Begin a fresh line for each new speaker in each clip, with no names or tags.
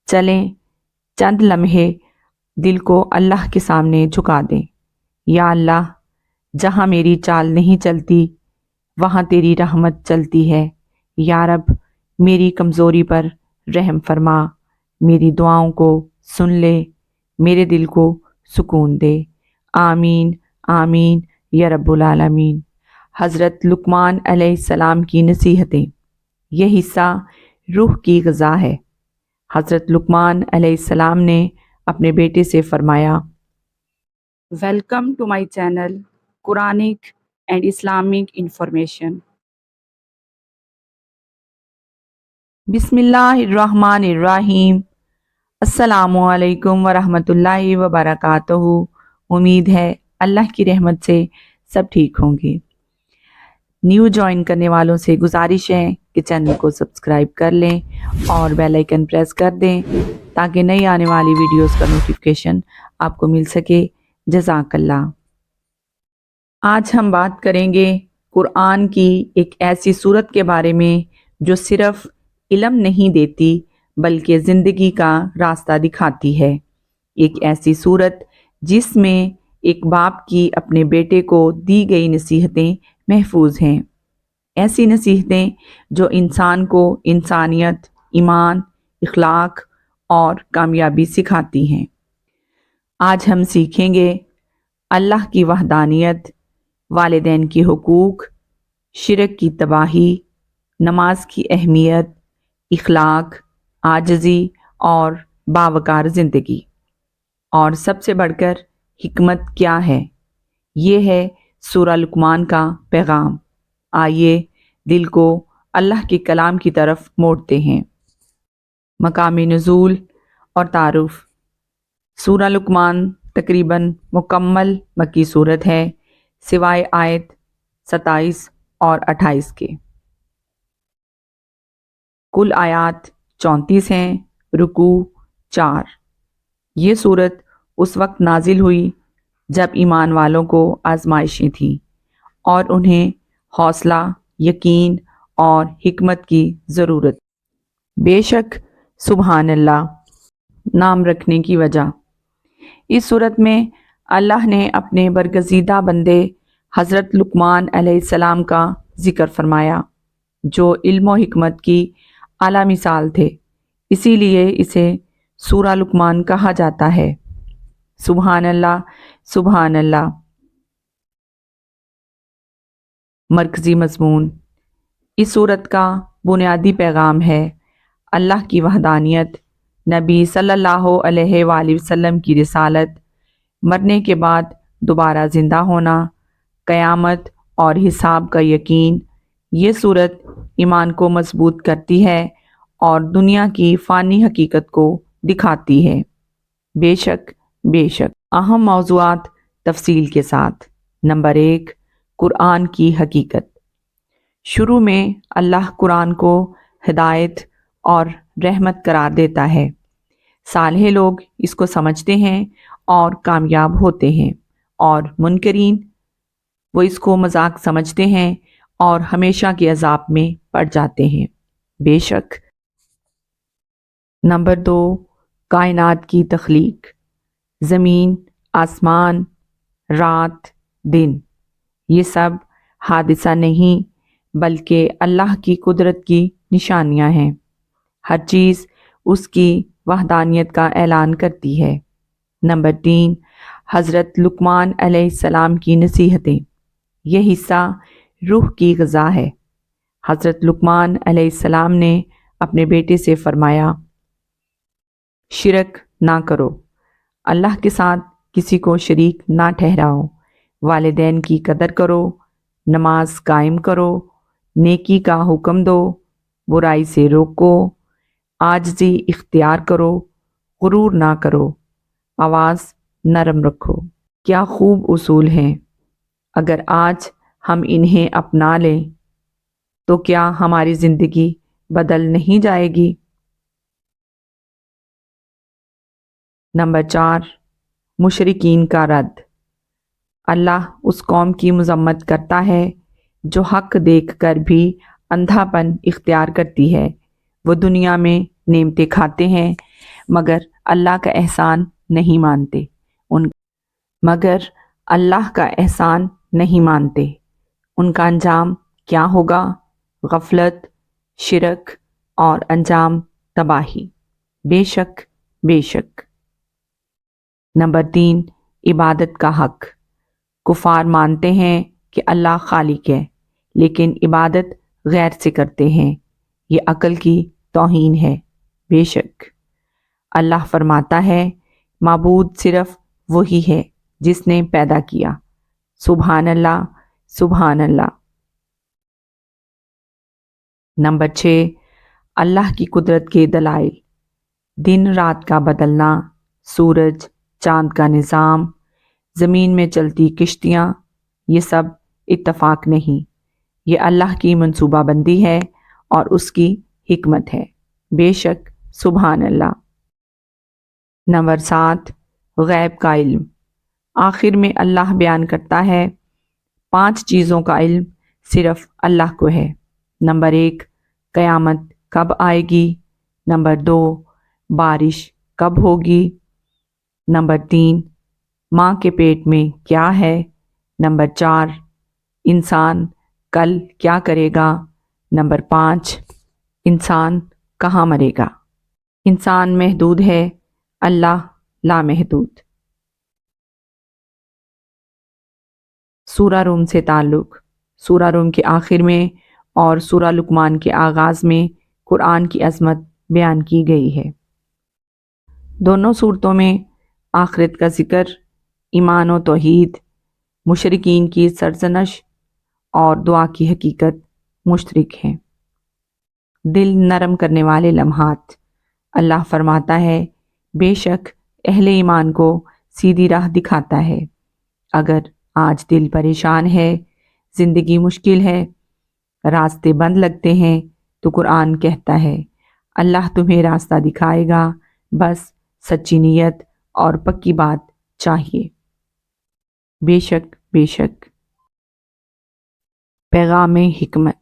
चलें चंद लम्हे दिल को अल्लाह के सामने झुका दें। या अल्लाह, जहाँ मेरी चाल नहीं चलती वहाँ तेरी रहमत चलती है। या रब, मेरी कमज़ोरी पर रहम फरमा, मेरी दुआओं को सुन ले, मेरे दिल को सुकून दे। आमीन आमीन या रब्बुल आलमीन। हज़रत लुक़मान अलैहिस्सलाम की नसीहतें। यह हिस्सा रूह की ग़िज़ा है। हज़रत लुक़मान अलैहिस्सलाम ने अपने बेटे से फरमाया, welcome to my channel Quranic and Islamic information. बिस्मिल्लाहिर्रहमानिर्रहीम। अस्सलामुअलैकुम वरहमतुल्लाहि वबरकातुहू। उम्मीद है अल्लाह की रहमत से सब ठीक होंगे। न्यू ज्वाइन करने वालों से गुजारिश है कि चैनल को सब्सक्राइब कर लें और बेल आइकन प्रेस कर दें ताकि नई आने वाली वीडियोस का नोटिफिकेशन आपको मिल सके। जज़ाकल्लाह। आज हम बात करेंगे कुरान की एक ऐसी सूरत के बारे में जो सिर्फ इल्म नहीं देती बल्कि ज़िंदगी का रास्ता दिखाती है। एक ऐसी सूरत जिसमें एक बाप की अपने बेटे को दी गई नसीहतें महफूज हैं। ऐसी नसीहतें जो इंसान को इंसानियत, ईमान, इखलाक और कामयाबी सिखाती हैं। आज हम सीखेंगे अल्लाह की वहदानियत, वालिदैन की हुकूक, शिरक की तबाही, नमाज की अहमियत, इखलाक, आजिज़ी और बावकार ज़िंदगी। और सबसे बढ़कर हिकमत क्या है? ये है सूरा लुक़मान का पैगाम। आइए दिल को अल्लाह के कलाम की तरफ मोड़ते हैं। मकामी नुज़ूल और तारुफ़। सूरा लुक़मान तकरीबन मुकम्मल मक्की सूरत है सिवाय आयत 27 और 28 के। कुल आयात 34 हैं, रुकू 4। ये सूरत उस वक्त नाजिल हुई जब ईमान वालों को आजमाइशें थीं और उन्हें हौसला, यकीन और हिकमत की ज़रूरत। बेशक सुबहान अल्लाह नाम रखने की वजह। इस सूरत में अल्लाह ने अपने बरगज़ीदा बंदे हज़रत लुक़मान अलैहिस्सलाम का ज़िक्र फरमाया जो इल्म व हिकमत की आला मिसाल थे। इसीलिए इसे सूरा लुक़मान कहा जाता है। सुबहान अल्लाह, सुबहान अल्लाह। मरकज़ी मज़मून। इस सूरत का बुनियादी पैगाम है अल्लाह की वहदानियत, नबी सल्लल्लाहु अलैहि वसल्लम की रिसालत, मरने के बाद दोबारा ज़िंदा होना, क़यामत और हिसाब का यकीन। ये सूरत ईमान को मजबूत करती है और दुनिया की फ़ानी हकीकत को दिखाती है। बेशक बेशक अहम मौज़ूआत तफसील के साथ। नंबर 1, कुरान की हकीकत। शुरू में अल्लाह कुरान को हिदायत और रहमत करार देता है। सालेह लोग इसको समझते हैं और कामयाब होते हैं और मुनकरीन वो इसको मजाक समझते हैं और हमेशा के अजाब में पड़ जाते हैं। बेशक। नंबर 2, कायनात की तख्लीक। ज़मीन, आसमान, रात, दिन, ये सब हादिसा नहीं बल्कि अल्लाह की कुदरत की निशानियां हैं। हर चीज़ उसकी वहदानियत का ऐलान करती है। नंबर 3, हज़रत लुक़मान अलैहिस्सलाम की नसीहतें। यह हिस्सा रूह की ग़िज़ा है। हज़रत लुक़मान अलैहिस्सलाम ने अपने बेटे से फरमाया, शिरक ना करो, अल्लाह के साथ किसी को शरीक ना ठहराओ, वालिदैन की कदर करो, नमाज कायम करो, नेकी का हुक्म दो, बुराई से रोको, आजिज़ी इख्तियार करो, गुरूर ना करो, आवाज़ नरम रखो। क्या खूब उसूल हैं। अगर आज हम इन्हें अपना लें तो क्या हमारी ज़िंदगी बदल नहीं जाएगी? नंबर 4, मुशरिकीन का रद्द। अल्लाह उस कौम की मज़म्मत करता है जो हक देखकर भी अंधापन इख्तियार करती है। वो दुनिया में नेमतें खाते हैं मगर अल्लाह का एहसान नहीं मानते मगर अल्लाह का एहसान नहीं मानते उनका अंजाम क्या होगा? गफलत, शिरक और अंजाम तबाही। बेशक बेशक। नंबर 3, इबादत का हक। कुफार मानते हैं कि अल्लाह खालिक है, लेकिन इबादत गैर से करते हैं। ये अक्ल की तौहीन है। बेशक। अल्लाह फरमाता है, माबूद सिर्फ वही है जिसने पैदा किया। सुभान अल्लाह, सुभान अल्लाह। नंबर 6, अल्लाह की कुदरत के दलाइल। दिन रात का बदलना, सूरज चांद का निज़ाम, ज़मीन में चलती किश्तियाँ, ये सब इत्तफाक नहीं, ये अल्लाह की मंसूबाबंदी है और उसकी हिकमत है। बेशक, सुभान अल्लाह। नंबर 7, गैब का इल्म। आखिर में अल्लाह बयान करता है 5 चीज़ों का इल्म सिर्फ अल्लाह को है। नंबर 1, क़यामत कब आएगी। नंबर 2, बारिश कब होगी। नंबर 3, माँ के पेट में क्या है। नंबर 4, इंसान कल क्या करेगा। नंबर 5, इंसान कहाँ मरेगा। इंसान महदूद है, अल्लाह लामहदूद। सूरा रूम से ताल्लुक़। सूरा रूम के आखिर में और सूरा लुकमान के आगाज़ में कुरान की अज़मत बयान की गई है। दोनों सूरतों में आखिरत का ज़िक्र, ईमान व तौहीद, मुशरिकीन की सरज़नश और दुआ की हकीकत मुश्तरक हैं। दिल नरम करने वाले लम्हात। अल्लाह फरमाता है, बेशक अहले ईमान को सीधी राह दिखाता है। अगर आज दिल परेशान है, ज़िंदगी मुश्किल है, रास्ते बंद लगते हैं, तो कुरान कहता है अल्लाह तुम्हें रास्ता दिखाएगा, बस सच्ची नीयत और पक्की बात चाहिए। बेशक बेशक। पैगाम हिकमत।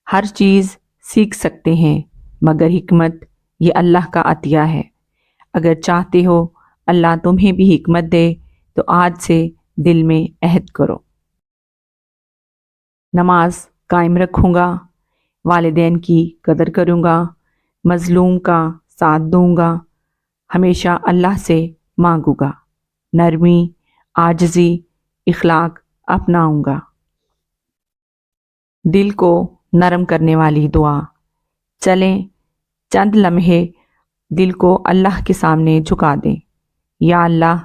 हर चीज़ सीख सकते हैं, मगर हिकमत ये अल्लाह का अतिया है। अगर चाहते हो अल्लाह तुम्हें भी हिकमत दे, तो आज से दिल में अहद करो। नमाज कायम रखूँगा, वालिदैन की कदर करूँगा, मज़लूम का साथ दूँगा, हमेशा अल्लाह से मांगूँगा, नरमी, आजिज़ी, इखलाक अपनाऊँगा। दिल को नरम करने वाली दुआ। चलें चंद लम्हे दिल को अल्लाह के सामने झुका दें। या अल्लाह,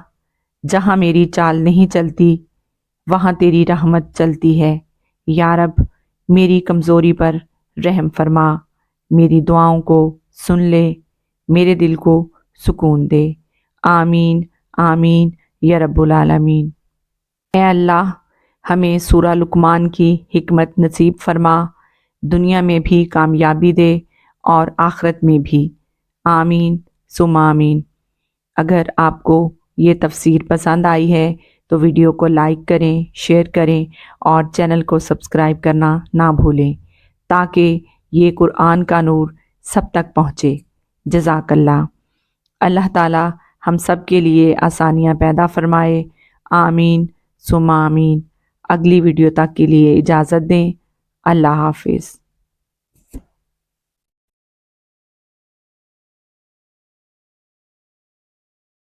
जहाँ मेरी चाल नहीं चलती, वहाँ तेरी रहमत चलती है। या रब, मेरी कमज़ोरी पर रहम फरमा, मेरी दुआओं को सुन ले, मेरे दिल को सुकून दे। आमीन आमीन या रब्बुल आलमीन। ऐ अल्लाह, हमें सूरा लुकमान की हिकमत नसीब फरमा, दुनिया में भी कामयाबी दे और आखिरत में भी। आमीन सुम आमीन। अगर आपको ये तफसीर पसंद आई है तो वीडियो को लाइक करें, शेयर करें और चैनल को सब्सक्राइब करना ना भूलें, ताकि ये कुरान का नूर सब तक पहुँचे। जज़ाकल्लाह। अल्लाह ताला हम सब के लिए आसानियाँ पैदा फरमाए। आमीन सुम आमीन। अगली वीडियो तक के लिए इजाज़त दें। अल्लाह हाफिज़।